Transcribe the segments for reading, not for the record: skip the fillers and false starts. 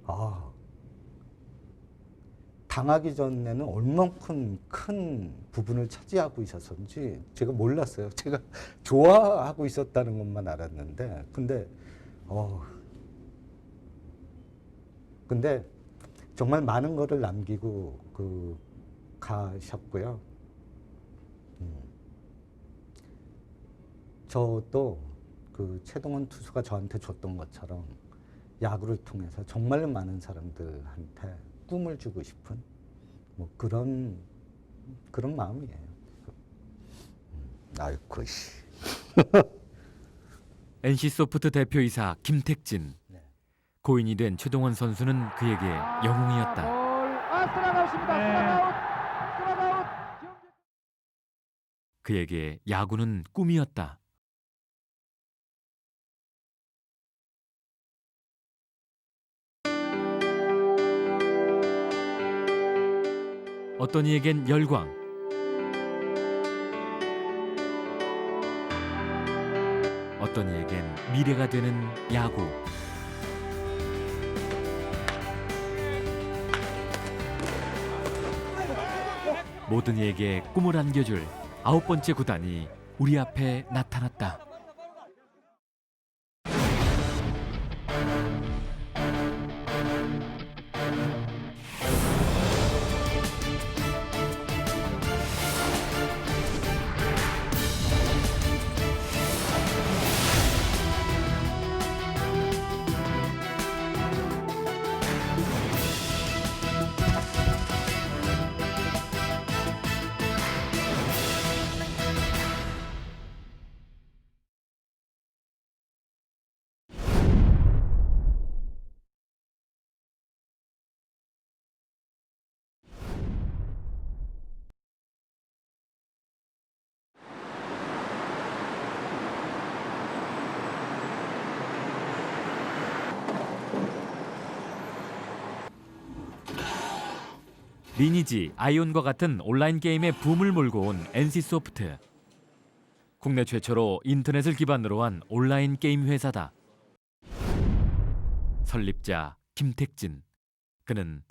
아, 당하기 전에는 얼만큼 큰 부분을 차지하고 있었는지 제가 몰랐어요. 제가 좋아하고 있었다는 것만 알았는데, 근데 정말 많은 거를 남기고 가셨고요. 저도 그 최동원 투수가 저한테 줬던 것처럼 야구를 통해서 정말 많은 사람들한테 꿈을 주고 싶은 뭐 그런 마음이에요. 아이고 씨. NC소프트 대표이사 김택진. 네. 고인이 된 최동원 선수는 그에게 영웅이었다. 스트라이크아웃. 그에게 야구는 꿈이었다. 어떤 이에겐 열광, 어떤 이에겐 미래가 되는 야구. 모든 이에게 꿈을 안겨줄 9번째 구단이 우리 앞에 나타났다. 리니지, 아이온과 같은 온라인 게임의 붐을 몰고 온 NC소프트. 국내 최초로 인터넷을 기반으로 한 온라인 게임 회사다. 설립자 김택진. 그는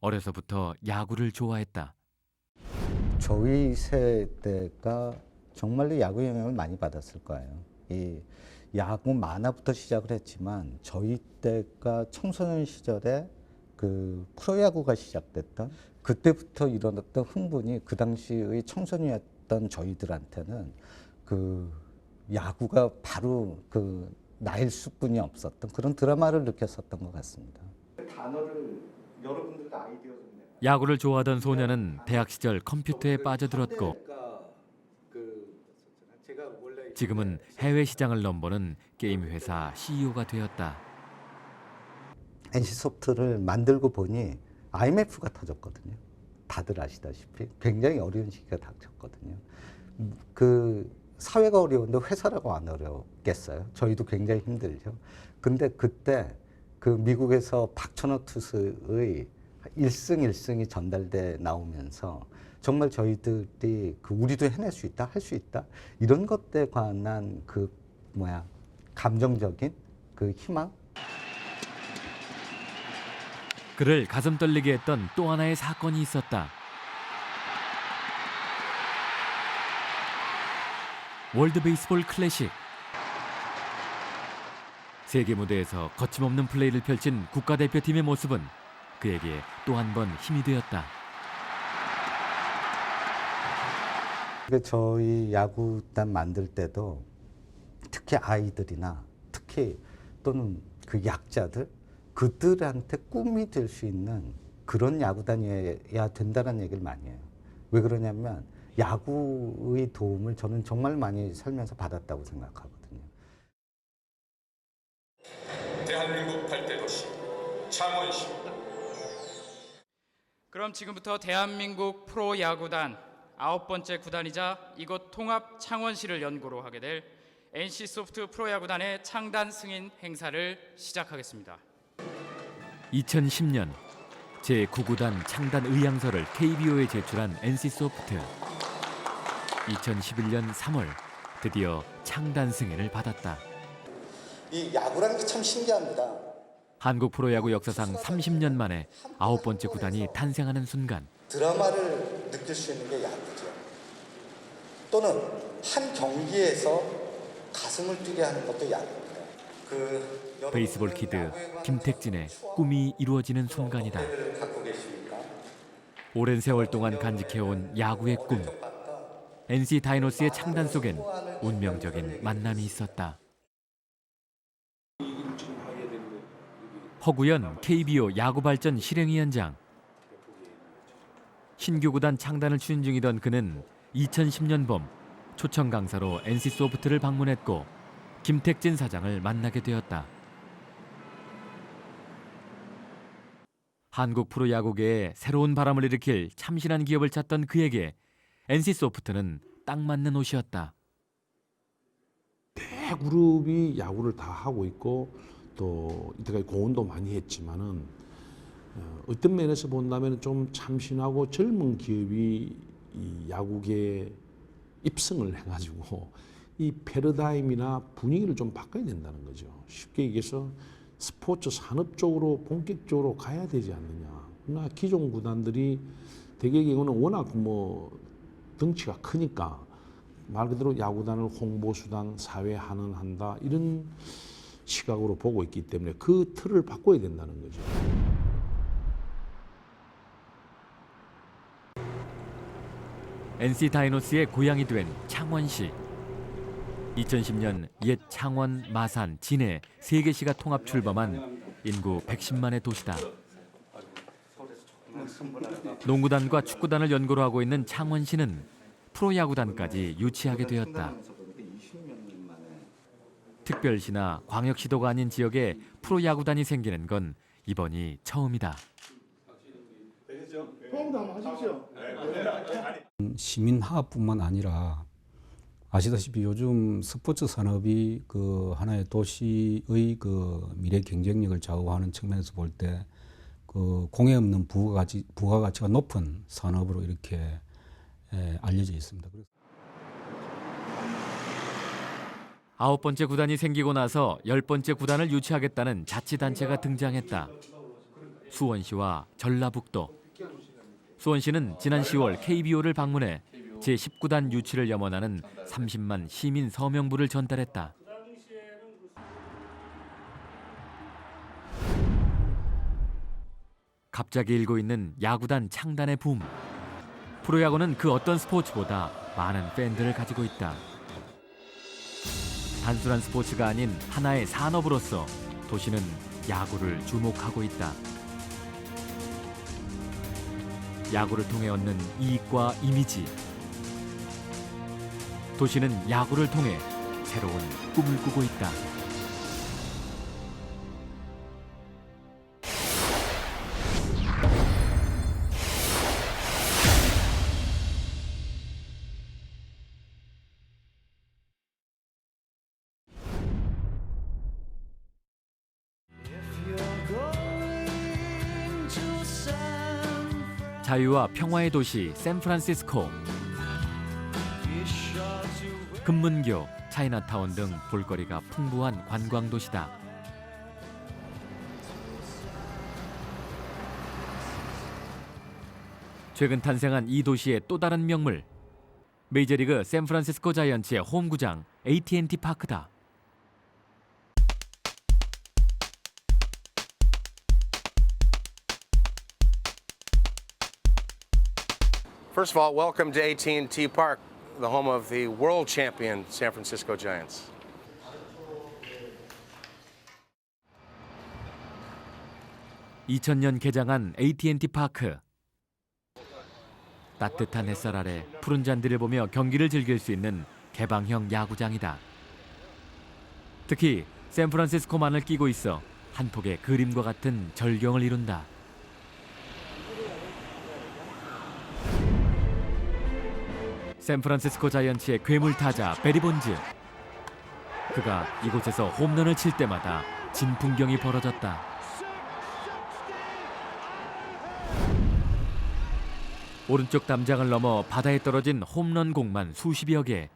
어려서부터 야구를 좋아했다. 저희 세대가 정말로 야구 영향을 많이 받았을 거예요. 이 야구 만화부터 시작을 했지만 저희 때가 청소년 시절에 그 프로야구가 시작됐던 그때부터 일어났던 흥분이 그 당시의 청소년이었던 저희들한테는 그 야구가 바로 그 나일 수뿐이 없었던 그런 드라마를 느꼈었던 것 같습니다. 단어를 여러분들도 아이디어 좀 내요. 야구를 좋아하던 소녀는 대학 시절 컴퓨터에 빠져들었고 지금은 해외 시장을 넘보는 게임 회사 CEO가 되었다. NC소프트를 만들고 보니 IMF가 터졌거든요. 다들 아시다시피 굉장히 어려운 시기가 닥쳤거든요. 그 사회가 어려운데 회사라고 안 어렵겠어요. 저희도 굉장히 힘들죠. 근데 그때 그 미국에서 박찬호 투수의 1승 1승이 전달돼 나오면서 정말 저희들이 그 우리도 해낼 수 있다, 할 수 있다 이런 것에 관한 그 감정적인 그 희망. 그를 가슴 떨리게 했던 또 하나의 사건이 있었다. 월드 베이스볼 클래식. 세계 무대에서 거침없는 플레이를 펼친 국가대표팀의 모습은 그에게 또 한 번 힘이 되었다. 저희 야구단 만들 때도 특히 아이들이나 특히 또는 그 약자들 그들한테 꿈이 될 수 있는 그런 야구단이어야 된다는 얘기를 많이 해요. 왜 그러냐면 야구의 도움을 저는 정말 많이 살면서 받았다고 생각하거든요. 대한민국 8대 도시 창원시입니다. 그럼 지금부터 대한민국 프로야구단 9번째 구단이자 이곳 통합 창원시를 연고로 하게 될 NC소프트 프로야구단의 창단 승인 행사를 시작하겠습니다. 2010년 제9구단 창단 의향서를 KBO에 제출한 NC소프트. 2011년 3월 드디어 창단 승인을 받았다. 이 야구라는 게 참 신기합니다. 한국 프로야구 역사상 30년 만에 9번째 구단이 탄생하는 순간 드라마를 느낄 수 있는 게 야구죠. 또는 한 경기에서 가슴을 뛰게 하는 것도 야구입니다. 베이스볼 키드 김택진의 꿈이 이루어지는 순간이다. 갖고 계십니까? 오랜 세월 동안 간직해온 야구의 꿈. NC 다이노스의 창단 속엔 운명적인 만남이 있었다. 허구연 KBO 야구발전 실행위원장. 신규 구단 창단을 추진 중이던 그는 2010년 봄 초청 강사로 NC소프트를 방문했고 김택진 사장을 만나게 되었다. 한국 프로야구계에 새로운 바람을 일으킬 참신한 기업을 찾던 그에게 NC소프트는 딱 맞는 옷이었다. 대그룹이 야구를 다 하고 있고 또 이때까지 공헌도 많이 했지만은 어떤 면에서 본다면 좀 참신하고 젊은 기업이 이 야구계에 입성을 해가지고 이 패러다임이나 분위기를 좀 바꿔야 된다는 거죠. 쉽게 얘기해서 스포츠 산업 쪽으로 본격적으로 가야 되지 않느냐. 그러나 기존 구단들이 대개 경우는 워낙 덩치가 크니까 말 그대로 야구단을 홍보수단, 사회 환원한다 이런 시각으로 보고 있기 때문에 그 틀을 바꿔야 된다는 거죠. NC 다이노스의 고향이 된 창원시. 2010년 옛 창원, 마산, 진해 3개시가 통합 출범한 인구 110만의 도시다. 농구단과 축구단을 연고로 하고 있는 창원시는 프로야구단까지 유치하게 되었다. 특별시나 광역시도가 아닌 지역에 프로야구단이 생기는 건 이번이 처음이다. 시민화합뿐만 아니라 아시다시피 요즘 스포츠 산업이 그 하나의 도시의 그 미래 경쟁력을 좌우하는 측면에서 볼 때 그 공해 없는 부가가치가 높은 산업으로 이렇게 알려져 있습니다. 9번째 구단이 생기고 나서 10번째 구단을 유치하겠다는 자치단체가 등장했다. 수원시와 전라북도. 수원시는 지난 10월 KBO를 방문해 제19단 유치를 염원하는 30만 시민 서명부를 전달했다. 갑자기 일고 있는 야구단 창단의 붐. 프로야구는 그 어떤 스포츠보다 많은 팬들을 가지고 있다. 단순한 스포츠가 아닌 하나의 산업으로서 도시는 야구를 주목하고 있다. 야구를 통해 얻는 이익과 이미지. 도시는 야구를 통해 새로운 꿈을 꾸고 있다. 자유와 평화의 도시 샌프란시스코. 금문교, 차이나타운 등 볼거리가 풍부한 관광도시다. 최근 탄생한 이 도시의 또 다른 명물. 메이저리그 샌프란시스코 자이언츠의 홈구장 AT&T 파크다. First of all, welcome to AT&T Park, the home of the world champion San Francisco Giants. (2000년) 개장한 AT&T 파크. 따뜻한 햇살 아래 푸른 잔디를 보며 경기를 즐길 수 있는 개방형 야구장이다. 특히 샌프란시스코만을 끼고 있어 한 폭의 그림과 같은 절경을 이룬다. 샌프란시스코 자이언츠의 괴물 타자 베리 본즈. 그가 이곳에서 홈런을 칠 때마다 진풍경이 벌어졌다. 오른쪽 담장을 넘어 바다에 떨어진 홈런 공만 수십여 개.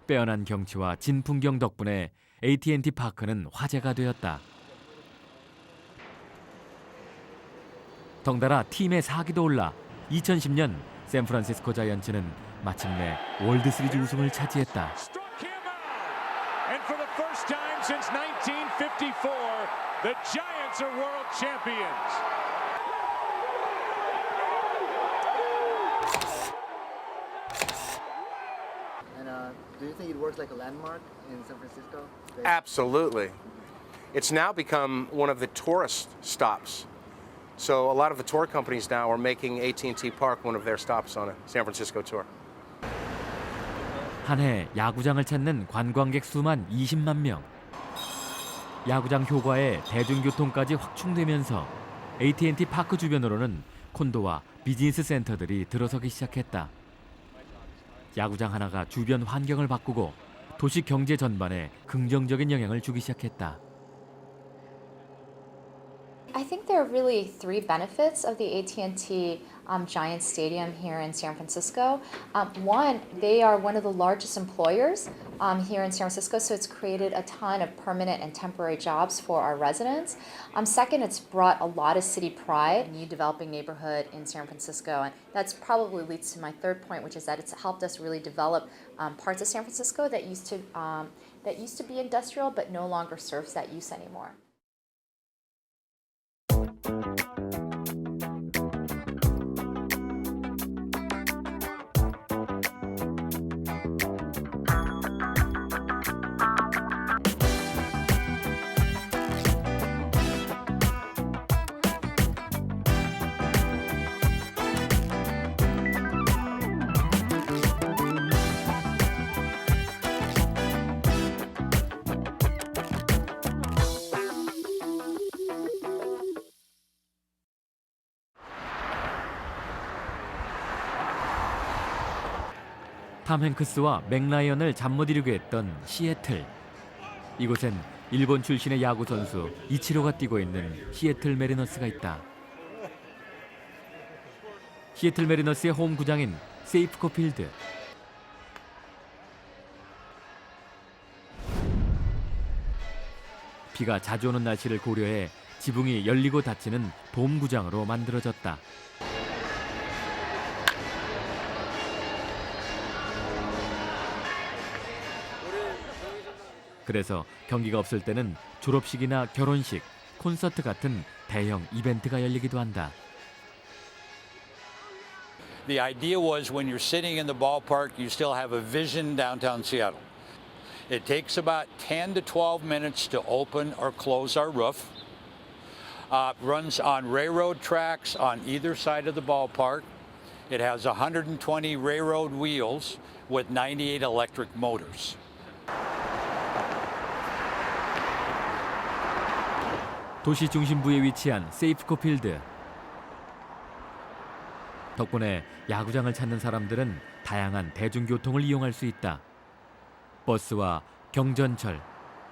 빼어난 경치와 진풍경 덕분에 AT&T 파크는 화제가 되었다. 덩달아 팀의 사기도 올라 2010년 샌프란시스코 자이언츠는 마침내 월드시리즈 우승을 차지했다. Struck him out. And for the first time since 1954, the Giants are world champions. And do you think it works like a landmark in San Francisco? Absolutely. It's now become one of the tourist stops. So a lot of the tour companies now are making AT&T Park one of their stops on a San Francisco tour. 한 해 야구장을 찾는 관광객 수만 20만 명. 야구장 효과에 대중교통까지 확충되면서 AT&T 파크 주변으로는 콘도와 비즈니스 센터들이 들어서기 시작했다. 야구장 하나가 주변 환경을 바꾸고 도시 경제 전반에 긍정적인 영향을 주기 시작했다. I think there are really three benefits of the AT&T Giants Stadium here in San Francisco. One, they are one of the largest employers here in San Francisco, so it's created a ton of permanent and temporary jobs for our residents. Second, it's brought a lot of city pride, a new developing neighborhood in San Francisco, and that's probably leads to my third point, which is that it's helped us really develop parts of San Francisco that used to be industrial but no longer serves that use anymore. 탐 행크스와 맥라이언을 잠 못 이루게 했던 시애틀. 이곳엔 일본 출신의 야구 선수 이치로가 뛰고 있는 시애틀 메리너스가 있다. 시애틀 메리너스의 홈 구장인 세이프코 필드. 비가 자주 오는 날씨를 고려해 지붕이 열리고 닫히는 돔 구장으로 만들어졌다. 그래서 경기가 없을 때는 졸업식이나 결혼식, 콘서트 같은 대형 이벤트가 열리기도 한다. The idea was when you're sitting in the ballpark, you still have a vision downtown Seattle. It takes about 10 to 12 minutes to open or close our roof. Runs on railroad tracks on either side of the ballpark. It has 120 railroad wheels with 98 electric motors. 도시 중심부에 위치한 세이프코 필드. 덕분에 야구장을 찾는 사람들은 다양한 대중교통을 이용할 수 있다. 버스와 경전철,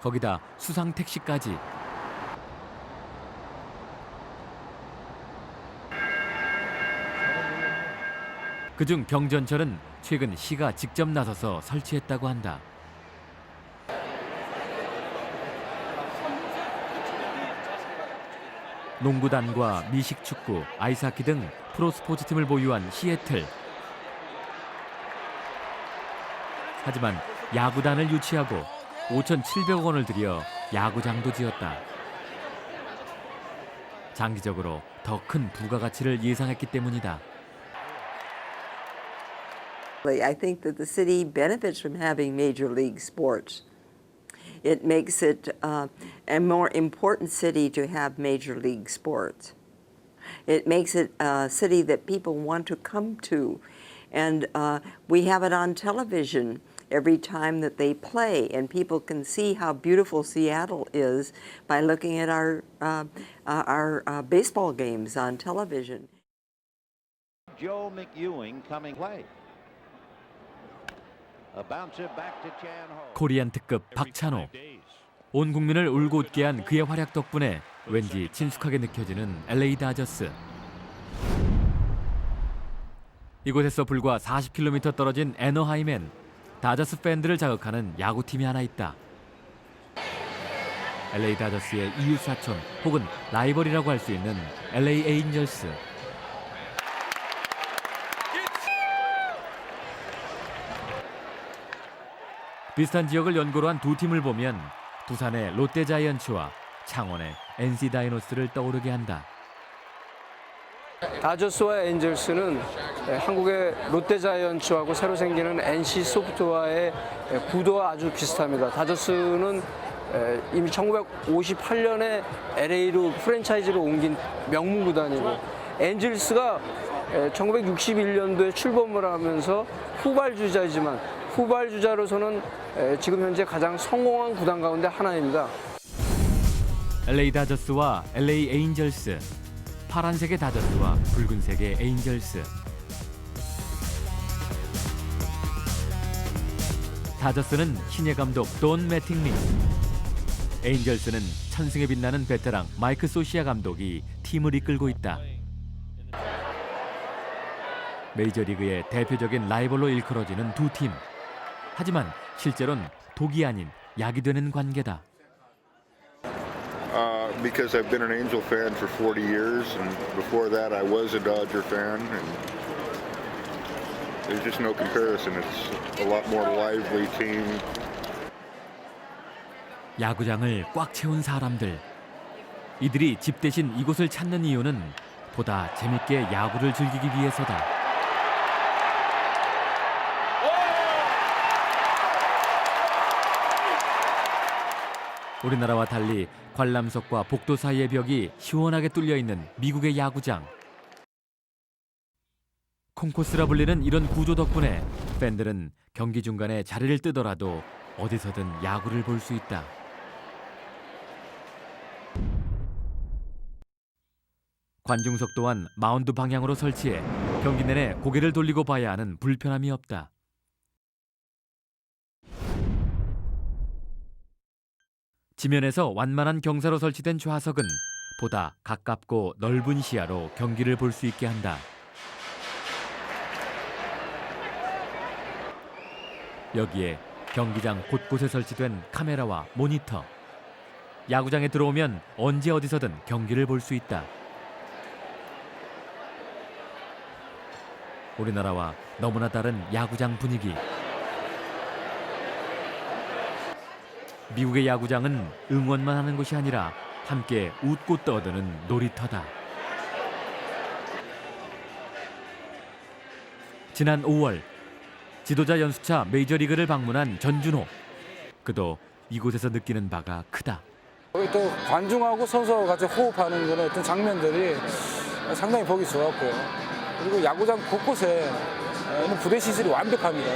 거기다 수상 택시까지. 그중 경전철은 최근 시가 직접 나서서 설치했다고 한다. 농구단과 미식축구, 아이스하키 등 프로스포츠팀을 보유한 시애틀. 하지만 야구단을 유치하고 5,700억 원을 들여 야구장도 지었다. 장기적으로 더 큰 부가가치를 예상했기 때문이다. I think that the city benefits from having major league sports. It makes it a more important city to have major league sports. It makes it a city that people want to come to. And we have it on television every time that they play, and people can see how beautiful Seattle is by looking at our baseball games on television. Joe McEwing coming play. A bouncer back to Chan Ho. 코리안 특급 박찬호. 온 국민을 울고 웃게 한 그의 활약 덕분에 왠지 친숙하게 느껴지는 LA 다저스. 이곳에서 불과 40km 떨어진 애너하임엔 다저스 팬들을 자극하는 야구팀이 하나 있다. LA 다저스의 이웃 사촌 혹은 라이벌이라고 할 수 있는 LA 에인절스. 비슷한 지역을 연고로 한 두 팀을 보면 부산의 롯데 자이언츠와 창원의 NC 다이노스를 떠오르게 한다. 다저스와 엔젤스는 한국의 롯데 자이언츠하고 새로 생기는 NC 소프트와의 구도가 아주 비슷합니다. 다저스는 이미 1958년에 LA로 프랜차이즈로 옮긴 명문 구단이고, 엔젤스가 1961년도에 출범을 하면서 후발주자이지만 후발주자로서는 지금 현재 가장 성공한 구단 가운데 하나입니다. LA 다저스와 LA 에인절스, 파란색의 다저스와 붉은색의 에인절스. 다저스는 신예 감독 돈 매팅리, 에인절스는 천승에 빛나는 베테랑 마이크 소시아 감독이 팀을 이끌고 있다. 메이저리그의 대표적인 라이벌로 일컬어지는 두 팀. 하지만 실제로는 독이 아닌 약이 되는 관계다. Because I've been an Angel fan for 40 years, and before that I was a Dodger fan, and there's just no comparison. It's a lot more lively team. 야구장을 꽉 채운 사람들. 이들이 집 대신 이곳을 찾는 이유는 보다 재밌게 야구를 즐기기 위해서다. 우리나라와 달리 관람석과 복도 사이의 벽이 시원하게 뚫려 있는 미국의 야구장. 콩코스라 불리는 이런 구조 덕분에 팬들은 경기 중간에 자리를 뜨더라도 어디서든 야구를 볼 수 있다. 관중석 또한 마운드 방향으로 설치해 경기 내내 고개를 돌리고 봐야 하는 불편함이 없다. 지면에서 완만한 경사로 설치된 좌석은 보다 가깝고 넓은 시야로 경기를 볼 수 있게 한다. 여기에 경기장 곳곳에 설치된 카메라와 모니터. 야구장에 들어오면 언제 어디서든 경기를 볼 수 있다. 우리나라와 너무나 다른 야구장 분위기. 미국의 야구장은 응원만 하는 곳이 아니라 함께 웃고 떠드는 놀이터다. 지난 5월 지도자 연수차 메이저리그를 방문한 전준호. 그도 이곳에서 느끼는 바가 크다. 또 관중하고 선수하고 같이 호흡하는 그런 어떤 장면들이 상당히 보기 좋았고요. 그리고 야구장 곳곳에 부대 시설이 완벽합니다.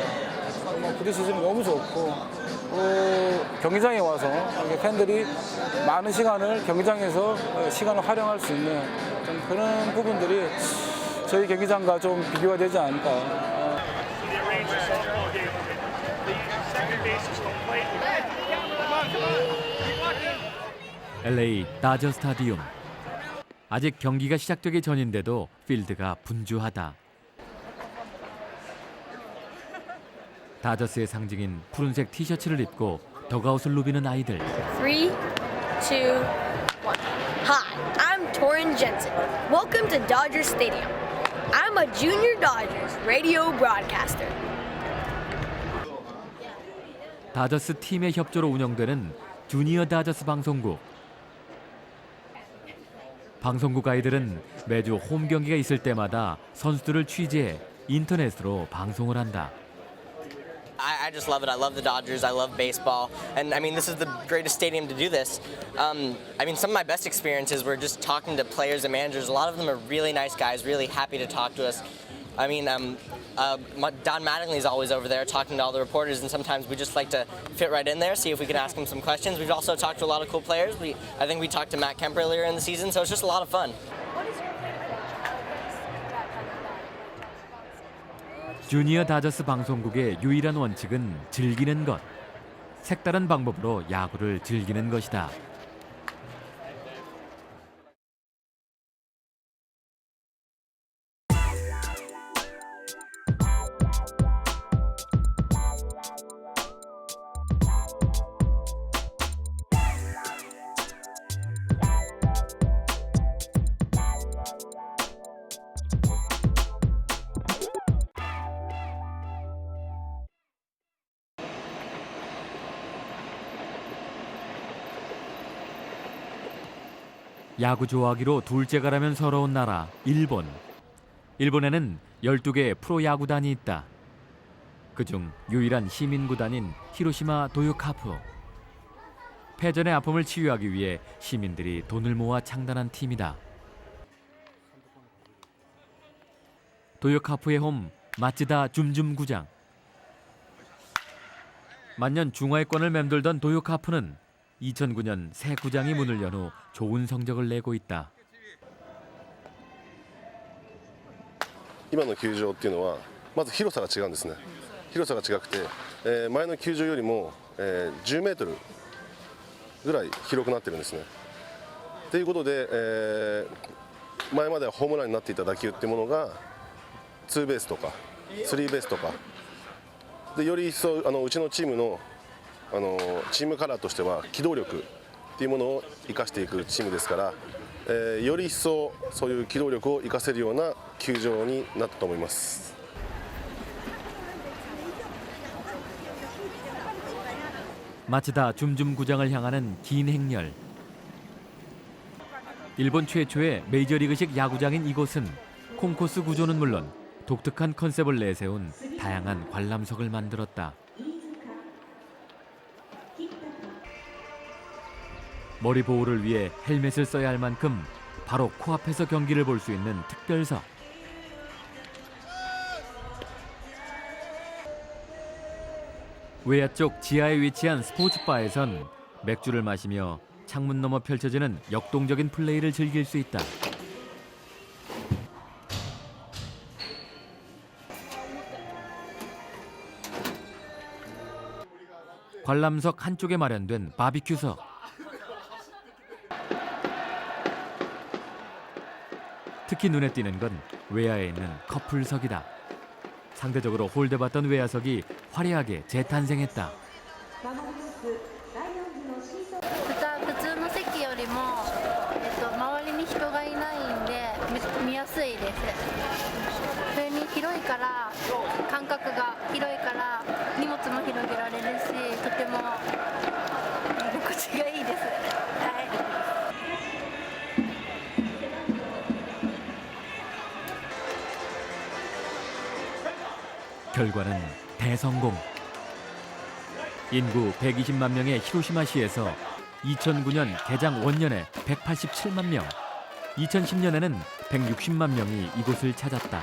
부대 시설이 너무 좋고, 경기장에 와서 팬들이 많은 시간을 경기장에서 시간을 활용할 수 있는 좀 그런 부분들이 저희 경기장과 좀 비교가 되지 않을까. LA 다저 스타디움. 아직 경기가 시작되기 전인데도 필드가 분주하다. 다저스의 상징인 푸른색 티셔츠를 입고 더그아웃을 누비는 아이들. 3, 2, 1. Hi, I'm Torrin Jensen. Welcome to Dodger Stadium. I'm a junior Dodgers radio broadcaster. 다저스 팀의 협조로 운영되는 주니어 다저스 방송국. 방송국 아이들은 매주 홈 경기가 있을 때마다 선수들을 취재해 인터넷으로 방송을 한다. I just love it. I love the Dodgers. I love baseball. And I mean, this is the greatest stadium to do this. I mean, some of my best experiences were just talking to players and managers. A lot of them are really nice guys, really happy to talk to us. I mean, Don Mattingly is always over there talking to all the reporters, and sometimes we just like to fit right in there, see if we can ask him some questions. We've also talked to a lot of cool players. I think we talked to Matt Kemp earlier in the season, so it's just a lot of fun. 주니어 다저스 방송국의 유일한 원칙은 즐기는 것. 색다른 방법으로 야구를 즐기는 것이다. 야구 좋아하기로 둘째가라면 서러운 나라 일본. 일본에는 12개의 프로야구단이 있다. 그중 유일한 시민구단인 히로시마 도요카프. 패전의 아픔을 치유하기 위해 시민들이 돈을 모아 창단한 팀이다. 도요카프의 홈 마츠다 줌줌구장. 만년 중하위권을 맴돌던 도요카프는 2009년 새 구장이 문을 연 후 좋은 성적을 내고 있다. 今の球場っていうのはまず広さが違うんですね。広さが違くて、前の球場よりも、10メートルぐらい広くなってるんですね。ということで、前まではホームランになっていた打球っていうものがツーベースとかスリーベースとかで、より一層うちのチームのチームカラーとしては機動力っていうものを生かしていくチームですから、より一層そういう機動力を生かせるような球場になったと思います。 마츠다 줌줌구장을 향하는 긴 행렬. 일본 최초의 메이저리그식 야구장인 이곳은 콩코스 구조는 물론 독특한 컨셉을 내세운 다양한 관람석을 만들었다. 머리 보호를 위해 헬멧을 써야 할 만큼 바로 코앞에서 경기를 볼 수 있는 특별석. 외야 쪽 지하에 위치한 스포츠바에선 맥주를 마시며 창문 너머 펼쳐지는 역동적인 플레이를 즐길 수 있다. 관람석 한쪽에 마련된 바비큐석. 특히 눈에 띄는 건 외야에 있는 커플석이다. 상대적으로 홀대받던 외야석이 화려하게 재탄생했다. 普通の席よりも、周りに人がいないんで見やすいです。それに広いから間隔が広いから荷物も広げられるし、とても居心地がいいです。はい。 결과는 대성공. 인구 120만 명의 히로시마시에서 2009년 개장 원년에 187만 명, 2010년에는 160만 명이 이곳을 찾았다.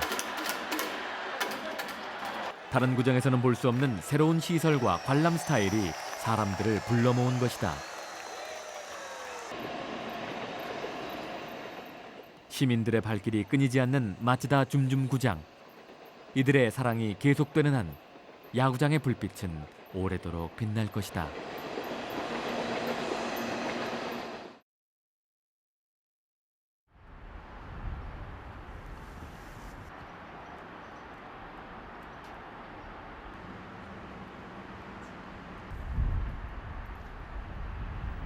다른 구장에서는 볼 수 없는 새로운 시설과 관람 스타일이 사람들을 불러 모은 것이다. 시민들의 발길이 끊이지 않는 마츠다 줌줌구장. 이들의 사랑이 계속되는 한 야구장의 불빛은 오래도록 빛날 것이다.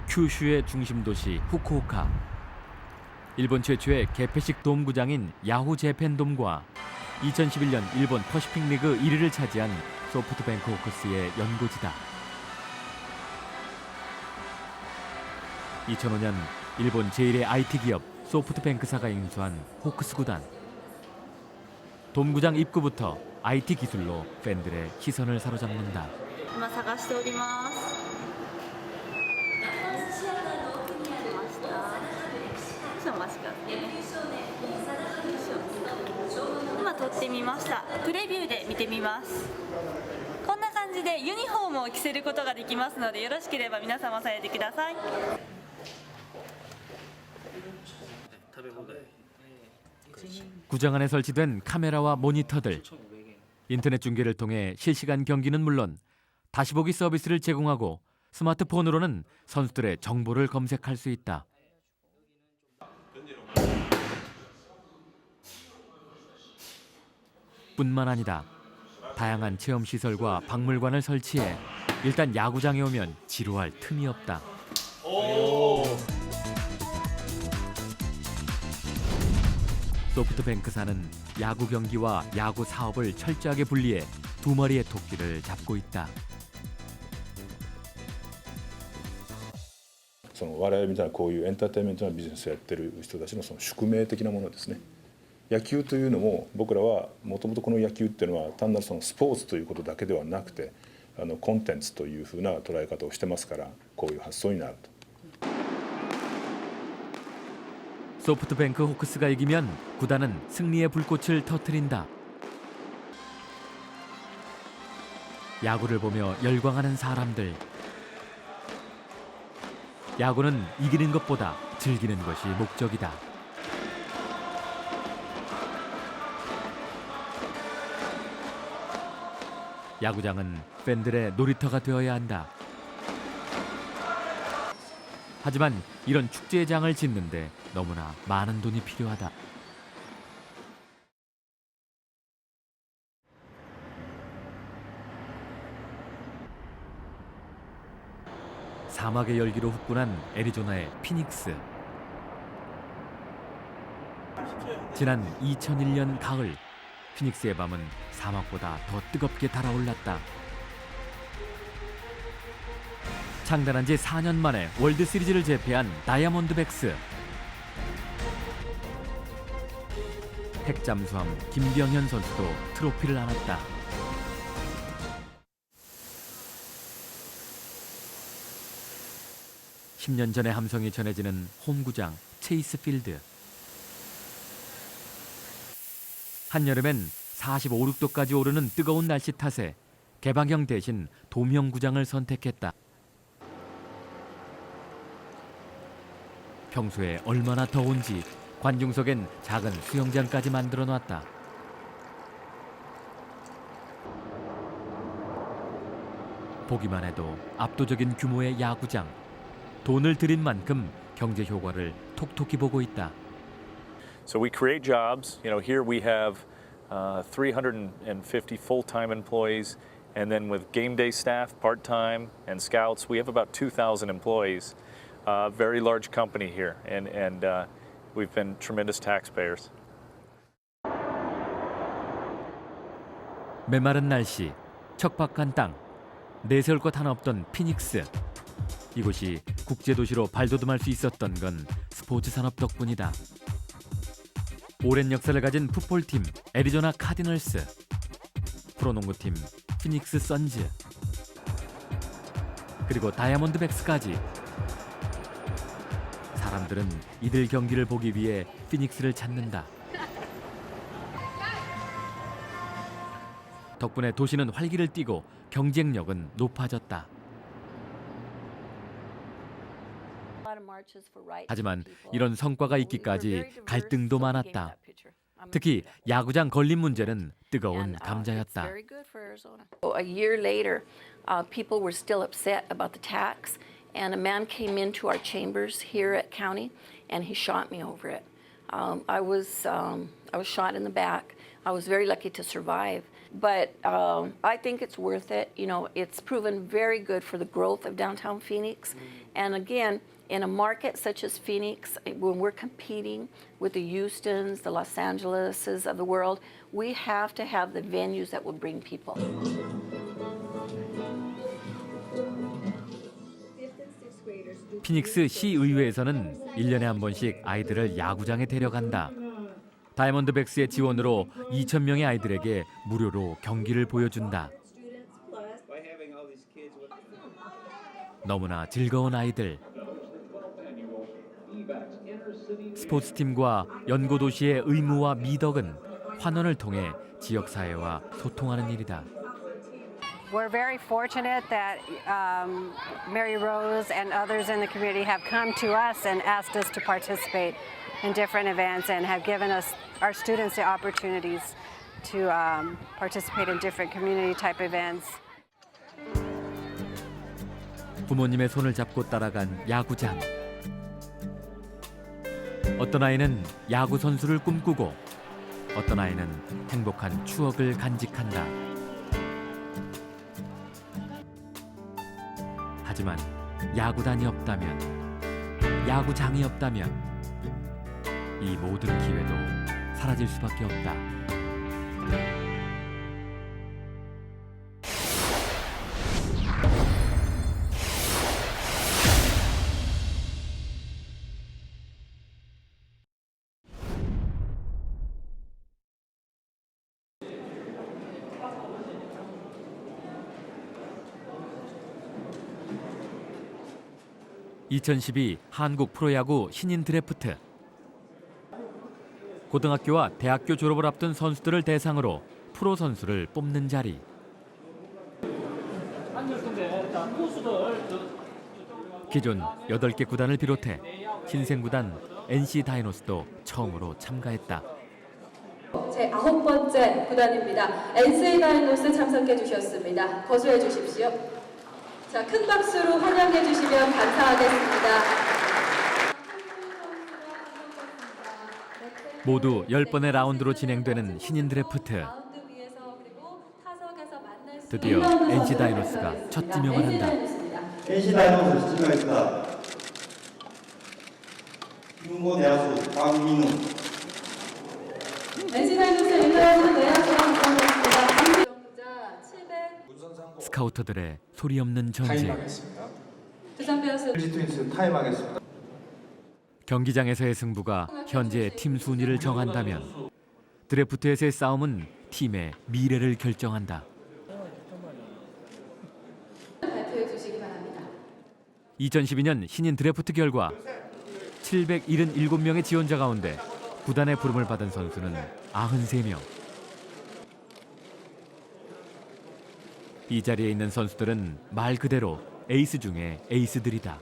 큐슈의 중심 도시 후쿠오카. 일본 최초의 개폐식 돔구장인 야후 재팬돔과 2011년 일본 퍼시픽 리그 1위를 차지한 소프트뱅크 호크스의 연고지다. 2005년 일본 제1의 IT 기업 소프트뱅크사가 인수한 호크스 구단. 돔구장 입구부터 IT 기술로 팬들의 시선을 사로잡는다. 今探しております。今撮ってみました。プレビューで見てみます。こんな感じでユニフォームを着せることができますので、よろしければ皆様されてください。 구장 안에 설치된 카메라와 모니터들. 인터넷 중계를 통해 실시간 경기는 물론 다시 보기 서비스를 제공하고 스마트폰으로는 선수들의 정보를 검색할 수 있다. 뿐만 아니다. 다양한 체험시설과 박물관을 설치해 일단 야구장에 오면 지루할 틈이 없다. 소프트뱅크사는 야구 경기와 야구 사업을 철저하게 분리해 두 마리의 토끼를 잡고 있다. その我々みたいなこういうエンターテインメントなビジネスをやってる人たちのその宿命的なものですね。野球というのも僕らはもともとこの野球っていうのは単なるそのスポーツということだけではなくてコンテンツというふうな捉え方をしてますからこういう発想になると. 소프트뱅크 호크스가 이기면 구단은 승리의 불꽃을 터뜨린다. 야구를 보며 열광하는 사람들. 야구는 이기는 것보다 즐기는 것이 목적이다. 야구장은 팬들의 놀이터가 되어야 한다. 하지만 이런 축제장을 짓는데 너무나 많은 돈이 필요하다. 사막의 열기로 후끈한 애리조나의 피닉스. 지난 2001년 가을, 피닉스의 밤은 사막보다 더 뜨겁게 달아올랐다. 창단한 지 4년 만에 월드 시리즈를 제패한 다이아몬드백스. 핵잠수함 김병현 선수도 트로피를 안았다. (10년) 전의 함성이 전해지는 홈구장 체이스 필드. 한여름엔 45, 6도까지 오르는 뜨거운 날씨 탓에 개방형 대신 돔형 구장을 선택했다. 평소에 얼마나 더운지 관중석엔 작은 수영장까지 만들어 놨다. 보기만 해도 압도적인 규모의 야구장. 돈을 들인 만큼 경제 효과를 톡톡히 보고 있다. So we create jobs. You know, here we have 350 full-time employees, and then with game day staff, part-time, and scouts, we have about 2,000 employees. Very large company here, and we've been tremendous taxpayers. 메마른 날씨, 척박한 땅, 내세울 것 하나 없던 피닉스. 이곳이 국제도시로 발돋움할 수 있었던 건 스포츠 산업 덕분이다. 오랜 역사를 가진 풋볼팀 애리조나 카디널스, 프로농구팀 피닉스 선즈, 그리고 다이아몬드백스까지. 사람들은 이들 경기를 보기 위해 피닉스를 찾는다. 덕분에 도시는 활기를 띠고 경쟁력은 높아졌다. 하지만 이런 성과가 있기까지 갈등도 많았다. 특히 야구장 건립 문제는 뜨거운 감자였다. A year later, people were still upset about the tax, and a man came into our chambers here at county, and he shot me over it. I was shot in the back. I was very lucky to survive, but I think it's worth it. You know, it's proven very good for the growth of downtown Phoenix, and again, in a market such as Phoenix, when we're competing with the Houstons, the Los Angeleses of the world, we have to have the venues that will bring people. 피닉스 시의회에서는 1년에 한 번씩 아이들을 야구장에 데려간다. 다이아몬드백스의 지원으로 2,000명의 아이들에게 무료로 경기를 보여준다. 너무나 즐거운 아이들. 스포츠팀과 연고도시의 의무와 미덕은 환원을 통해 지역사회와 소통하는 일이다. We're very fortunate that Mary Rose and others in the community have come to us and asked us to participate in different events and have given us, our students, the opportunities to participate in different community type events. 부모님의 손을 잡고 따라간 야구장. 어떤 아이는 야구 선수를 꿈꾸고 어떤 아이는 행복한 추억을 간직한다. 하지만 야구단이 없다면, 야구장이 없다면 이 모든 기회도 사라질 수밖에 없다. 2012 한국 프로야구 신인 드래프트. 고등학교와 대학교 졸업을 앞둔 선수들을 대상으로 프로 선수를 뽑는 자리. 기존 8개 구단을 비롯해 신생 구단 NC 다이노스도 처음으로 참가했다. 제 9번째 구단입니다. NC 다이노스 참석해 주셨습니다. 거주해 주십시오. 자, 큰 박수로 환영해 주시면 감사하겠습니다. 모두 10번의 라운드로 진행되는 신인 드래프트. 드디어 NC 다이노스가 첫 지명을 한다. NC 다이노스 지명했습니다. 김은고 내야수 강민우. NC 다이노스 일라이즈 내야수가 지명했습니다. 스카우터들의 소리 없는 전지. 두산 베어스 LG 트윈스 타임하겠습니다. 경기장에서의 승부가 현재 팀 순위를 정한다면 드래프트에서의 싸움은 팀의 미래를 결정한다. 발표해 주시기 바랍니다. 2012년 신인 드래프트 결과 777명의 지원자 가운데 구단의 부름을 받은 선수는 93명. 이 자리에 있는 선수들은 말 그대로 에이스 중에 에이스들이다.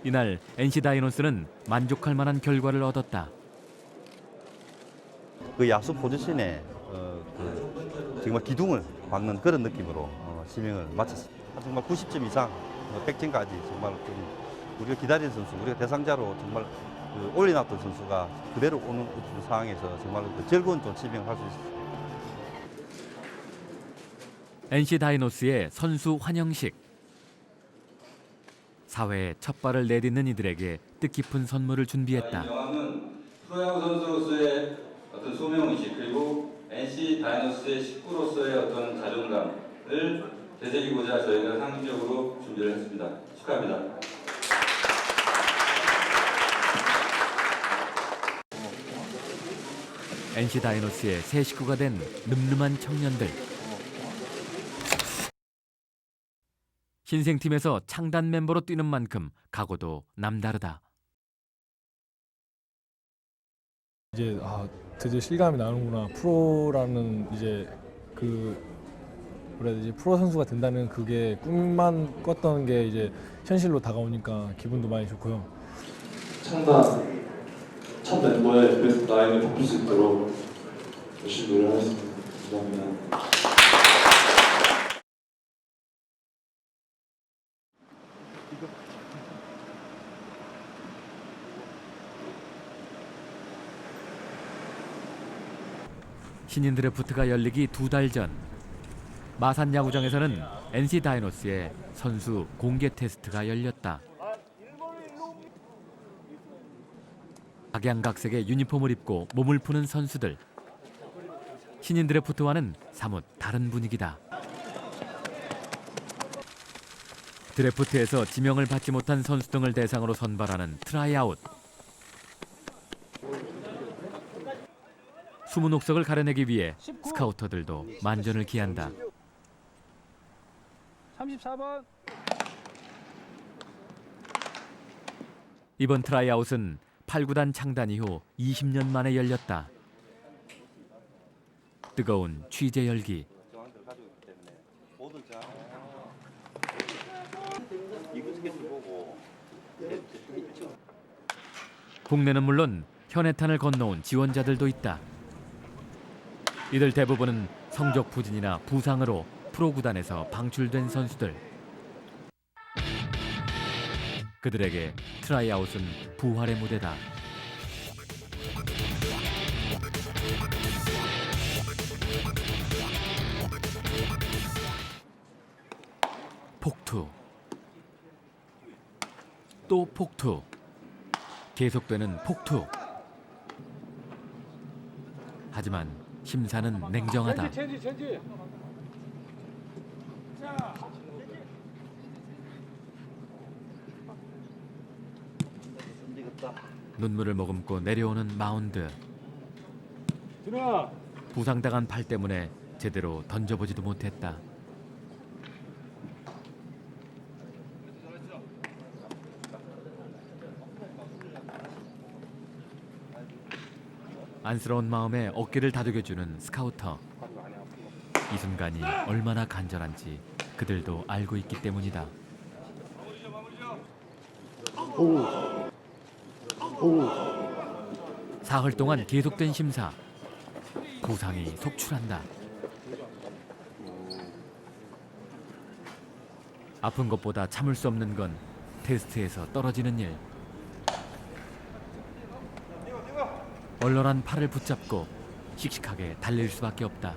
이날 NC 다이노스는 만족할 만한 결과를 얻었다. 그 야수 포지션에 정말 기둥을 박는 그런 느낌으로 지명을 마쳤습니다. 정말 90점 이상, 100점까지 정말 좀 우리가 기다리는 선수, 우리가 대상자로 정말 올려놨던 선수가 그대로 오는 상황에서 정말 즐거운 좀 지명을 할 수 있었습니다. NC 다이노스의 선수 환영식. 사회에 첫 발을 내딛는 이들에게 뜻깊은 선물을 준비했다. 영화는 프로야구 선수로서의 어떤 소명의식 그리고 NC 다이노스의 식구로서의 어떤 자존감을 되새기고자 저희가 상징적으로 준비를 했습니다. 축하합니다. NC 다이노스의 새 식구가 된 늠름한 청년들. 신생팀에서 창단 멤버로 뛰는 만큼 각오도 남다르다. 이제 드디어 실감이 나는구나. 프로라는 이제 이제 프로 선수가 된다는 그게 꿈만 꿨던 게 이제 현실로 다가오니까 기분도 많이 좋고요. 창단 첫 멤버의 베스트 나인을 뽑힐 수 있도록 열심히 노력하겠습니다. 감사합니다. 신인 드래프트가 열리기 2달 전 마산 야구장에서는 NC 다이노스의 선수 공개 테스트가 열렸다. 각양각색의 유니폼을 입고 몸을 푸는 선수들. 신인 드래프트와는 사뭇 다른 분위기다. 드래프트에서 지명을 받지 못한 선수 등을 대상으로 선발하는 트라이아웃. 숨은 옥석을 가려내기 위해 스카우터들도 만전을 기한다. 34번. 이번 트라이아웃은 8구단 창단 이후 20년 만에 열렸다. 뜨거운 취재 열기. 국내는 물론 현해탄을 건너온 지원자들도 있다. 이들 대부분은 성적 부진이나 부상으로 프로구단에서 방출된 선수들. 그들에게 트라이아웃은 부활의 무대다. 폭투. 또 폭투. 계속되는 폭투. 하지만 심사는 냉정하다. 눈물을 머금고 내려오는 마운드. 부상당한 팔 때문에 제대로 던져보지도 못했다. 안쓰러운 마음에 어깨를 다독여주는 스카우터. 이 순간이 얼마나 간절한지 그들도 알고 있기 때문이다. 사흘 동안 계속된 심사. 부상이 속출한다. 아픈 것보다 참을 수 없는 건 테스트에서 떨어지는 일. 얼얼한 팔을 붙잡고 씩씩하게 달릴 수밖에 없다.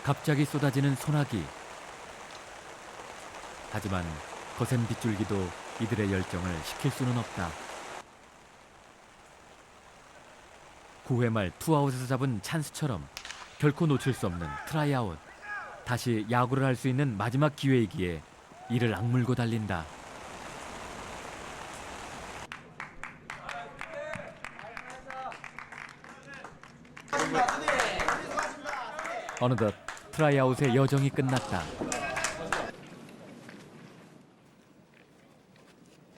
갑자기 쏟아지는 소나기. 하지만 거센 빗줄기도 이들의 열정을 식힐 수는 없다. 9회 말 투아웃에서 잡은 찬스처럼 결코 놓칠 수 없는 트라이아웃. 다시 야구를 할 수 있는 마지막 기회이기에 이를 악물고 달린다. 어느덧 트라이아웃의 여정이 끝났다.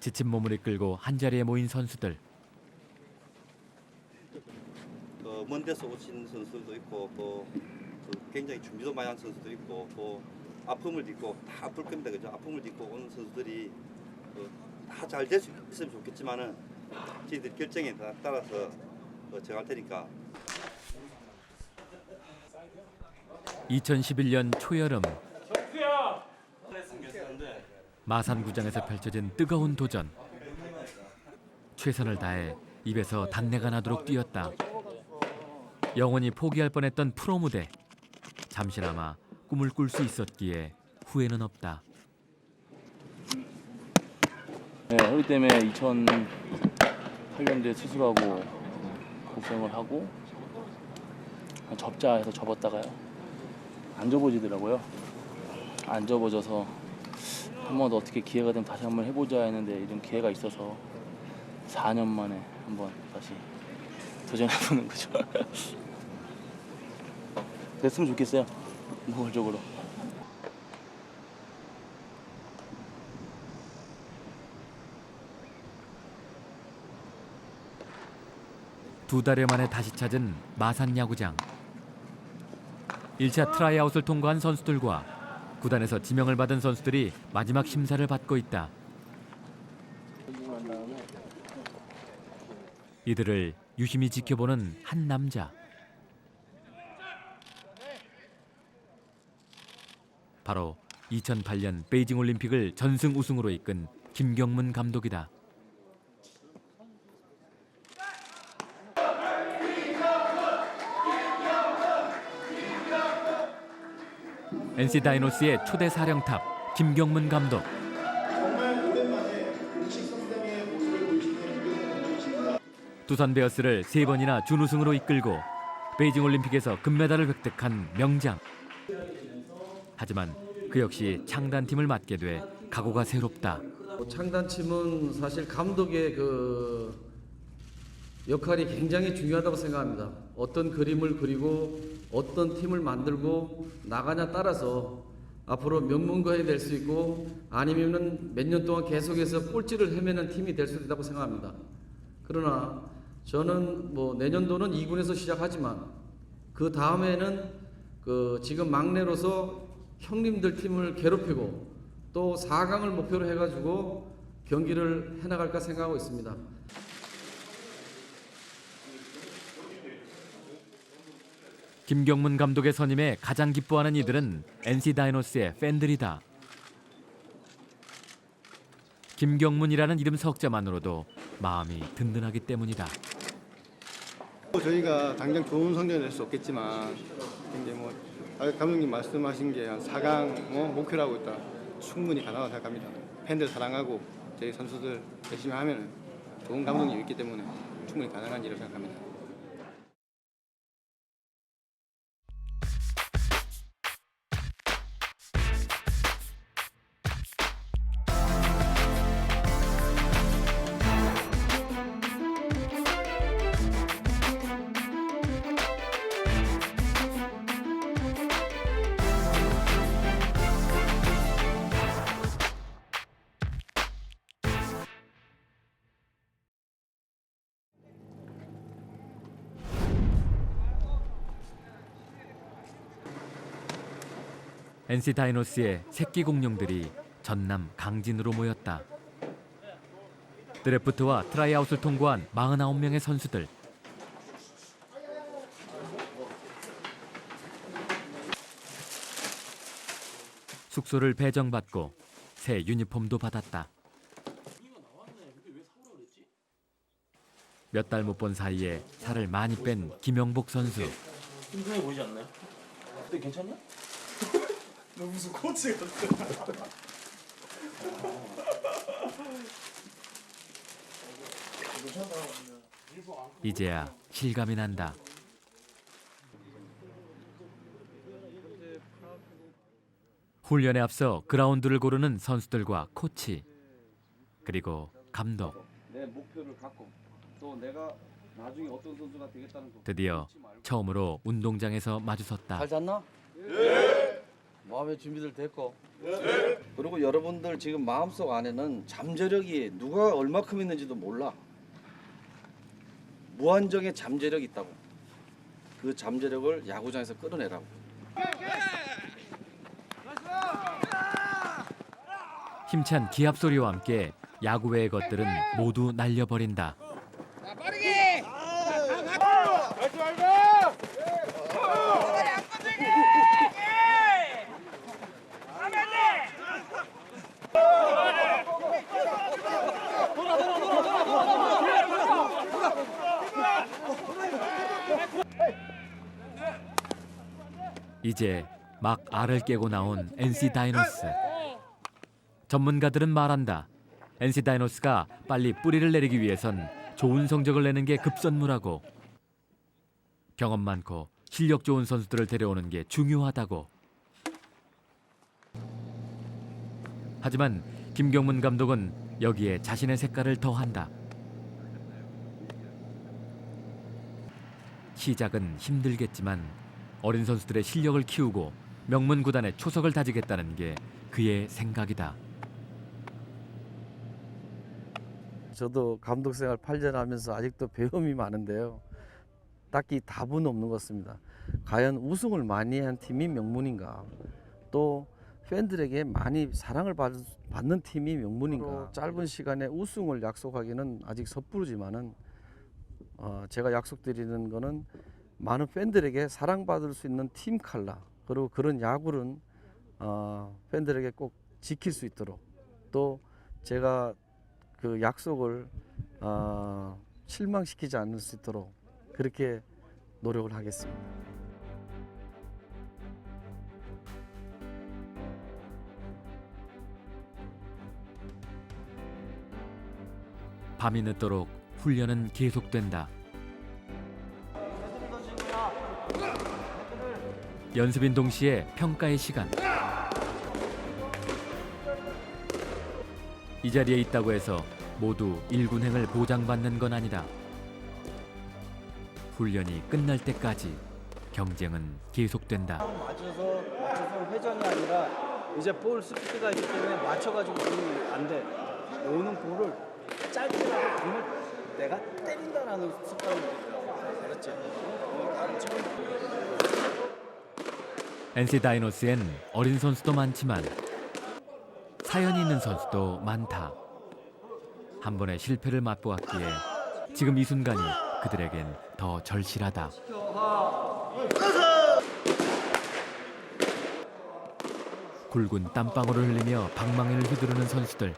지친 몸을 이끌고 한자리에 모인 선수들. 먼 데서 오신 선수들도 있고 또 굉장히 준비도 많이 한 선수도 있고 또 아픔을 딛고 다 아플 겁니다. 그죠? 아픔을 딛고 오는 선수들이 다 잘 될 수 있으면 좋겠지만은 저희들 결정에 따라서 정할 테니까. 2011년 초여름 마산구장에서 펼쳐진 뜨거운 도전. 최선을 다해 입에서 단내가 나도록 뛰었다. 영원히 포기할 뻔했던 프로 무대. 잠시나마 꿈을 꿀 수 있었기에 후회는 없다. 네, 허리 때문에 2008년도에 수술하고 고생을 하고 접자 해서 접었다가요. 안 접어지더라고요. 안 접어져서 한 번 더 어떻게 기회가 되면 다시 한번 해보자 했는데 이런 기회가 있어서 4년 만에 한번 다시 도전해보는 거죠. 됐으면 좋겠어요. 노골적으로. 두 달여 만에 다시 찾은 마산 야구장. 1차 트라이아웃을 통과한 선수들과 구단에서 지명을 받은 선수들이 마지막 심사를 받고 있다. 이들을 유심히 지켜보는 한 남자. 바로 2008년 베이징 올림픽을 전승 우승으로 이끈 김경문 감독이다. NC 다이노스의 초대 사령탑 김경문 감독. 두산 베어스를 3번이나 준우승으로 이끌고 베이징 올림픽에서 금메달을 획득한 명장. 하지만 그 역시 창단팀을 맡게 돼 각오가 새롭다. 창단팀은 사실 감독의 역할이 굉장히 중요하다고 생각합니다. 어떤 그림을 그리고 어떤 팀을 만들고 나가냐 따라서 앞으로 명문가에 될 수 있고 아니면은 몇 년 동안 계속해서 꼴찌를 헤매는 팀이 될 수 있다고 생각합니다. 그러나 저는 내년도는 2군에서 시작하지만 그 다음에는 지금 막내로서 형님들 팀을 괴롭히고 또 4강을 목표로 해가지고 경기를 해나갈까 생각하고 있습니다. 김경문 감독의 선임에 가장 기뻐하는 이들은 NC 다이노스의 팬들이다. 김경문이라는 이름 석자만으로도 마음이 든든하기 때문이다. 저희가 당장 좋은 성적을 낼 수 없겠지만 근데 감독님 말씀하신 게 한 4강 목표로 하고 있다. 충분히 가능하다고 생각합니다. 팬들 사랑하고 저희 선수들 열심히 하면 좋은 감독님이 있기 때문에 충분히 가능한 일이라고 생각합니다. NC 다이노스의 새끼 공룡들이 전남 강진으로 모였다. 드래프트와 트라이아웃을 통과한 49명의 선수들. 숙소를 배정받고 새 유니폼도 받았다. 몇 달 못 본 사이에 살을 많이 뺀 김영복 선수. 튼튼해 보이지 않나요? 근데 괜찮냐? 너 무슨 코치 같아. 이제야 실감이 난다. 훈련에 앞서 그라운드를 고르는 선수들과 코치, 그리고 감독. 내 목표를 갖고 또 내가 나중에 어떤 선수가 되겠다는 거. 드디어 처음으로 운동장에서 마주섰다. 잘 잤나? 네. 마음의 준비들 됐고. 네. 그리고 여러분들 지금 마음속 안에는 잠재력이 누가 얼마큼 있는지도 몰라. 무한정의 잠재력이 있다고. 그 잠재력을 야구장에서 끌어내라고. 힘찬 기합 소리와 함께 야구 외의 것들은 모두 날려버린다. 빠르게! 말지 말고! 이제 막 알을 깨고 나온 NC 다이노스. 전문가들은 말한다. NC 다이노스가 빨리 뿌리를 내리기 위해선 좋은 성적을 내는 게 급선무라고. 경험 많고 실력 좋은 선수들을 데려오는 게 중요하다고. 하지만 김경문 감독은 여기에 자신의 색깔을 더한다. 시작은 힘들겠지만 어린 선수들의 실력을 키우고 명문 구단의 초석을 다지겠다는 게 그의 생각이다. 저도 감독 생활 8년 하면서 아직도 배움이 많은데요. 딱히 답은 없는 것 같습니다. 과연 우승을 많이 한 팀이 명문인가? 또 팬들에게 많이 사랑을 받는 팀이 명문인가? 짧은 시간에 우승을 약속하기는 아직 섣부르지만은 제가 약속드리는 거는 많은 팬들에게 사랑받을 수 있는 팀 컬러, 그리고 그런 야구는 팬들에게 꼭 지킬 수 있도록, 또 제가 그 약속을 실망시키지 않을 수 있도록 그렇게 노력을 하겠습니다. 밤이 늦도록 훈련은 계속된다. 연습인 동시에 평가의 시간. 이 자리에 있다고 해서 모두 1군행을 보장받는 건 아니다. 훈련이 끝날 때까지 경쟁은 계속된다. 맞춰서 회전이 아니라 이제 볼 스피드가 있기 때문에 맞춰가지고 공이 안 돼. 오는 볼을 짧게라도 공을 내가 때린다라는 습관을 들더라고. 알았지? 알았지? NC 다이노스엔 어린 선수도 많지만 사연이 있는 선수도 많다. 한 번의 실패를 맛보았기에 지금 이 순간이 그들에겐 더 절실하다. 굵은 땀방울을 흘리며 방망이를 휘두르는 선수들.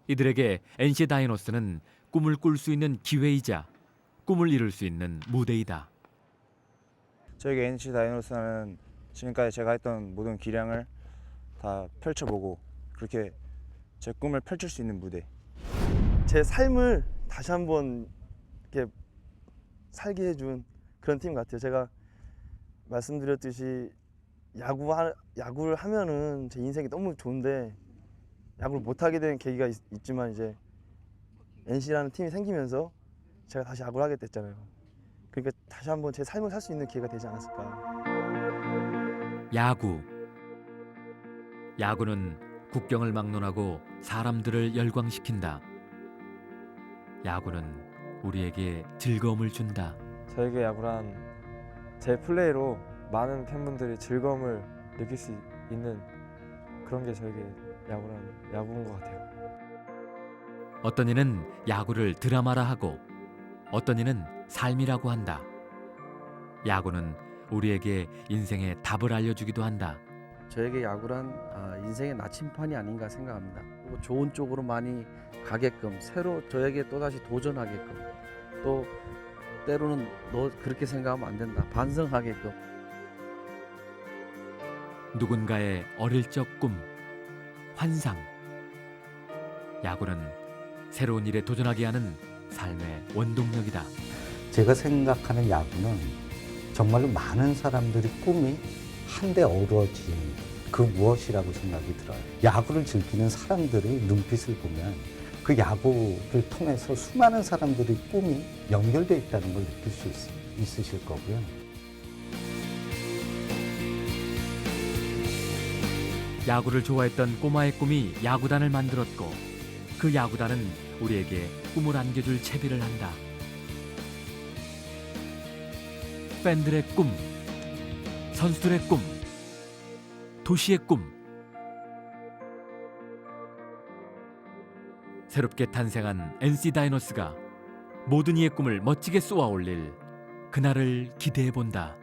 이들에게 NC 다이노스는 꿈을 꿀 수 있는 기회이자 꿈을 이룰 수 있는 무대이다. 저에게 NC 다이노스는 지금까지 제가 했던 모든 기량을 다 펼쳐보고 그렇게 제 꿈을 펼칠 수 있는 무대. 제 삶을 다시 한번 이렇게 살게 해준 그런 팀 같아요. 제가 말씀드렸듯이 야구를 하면은 제 인생이 너무 좋은데 야구를 못하게 된 계기가 있지만 이제 NC라는 팀이 생기면서 제가 다시 야구를 하게 됐잖아요. 그러니까 다시 한번 제 삶을 살 수 있는 기회가 되지 않았을까. 야구는 국경을 막론하고 사람들을 열광시킨다. 야구는 우리에게 즐거움을 준다. 저에게 야구란 제 플레이로 많은 팬분들이 즐거움을 느낄 수 있는 그런 게 저에게 야구인 것 같아요. 어떤 이는 야구를 드라마라 하고 어떤 이는 삶이라고 한다. 야구는 우리에게 인생의 답을 알려주기도 한다. 저에게 야구란 인생의 나침판이 아닌가 생각합니다. 그리고 좋은 쪽으로 많이 가게끔 새로 저에게 또다시 도전하게끔 또 때로는 너 그렇게 생각하면 안 된다 반성하게끔 누군가의 어릴 적 꿈, 환상. 야구는 새로운 일에 도전하게 하는 삶의 원동력이다. 제가 생각하는 야구는 정말로 많은 사람들이 꿈이 한데 어우러진 그 무엇이라고 생각이 들어요. 야구를 즐기는 사람들의 눈빛을 보면 그 야구를 통해서 수많은 사람들의 꿈이 연결되어 있다는 걸 느낄 수 있으실 거고요. 야구를 좋아했던 꼬마의 꿈이 야구단을 만들었고 그 야구단은 우리에게 꿈을 안겨줄 채비를 한다. 팬들의 꿈, 선수들의 꿈, 도시의 꿈. 새롭게 탄생한 NC 다이노스가 모든 이의 꿈을 멋지게 쏘아 올릴 그날을 기대해 본다.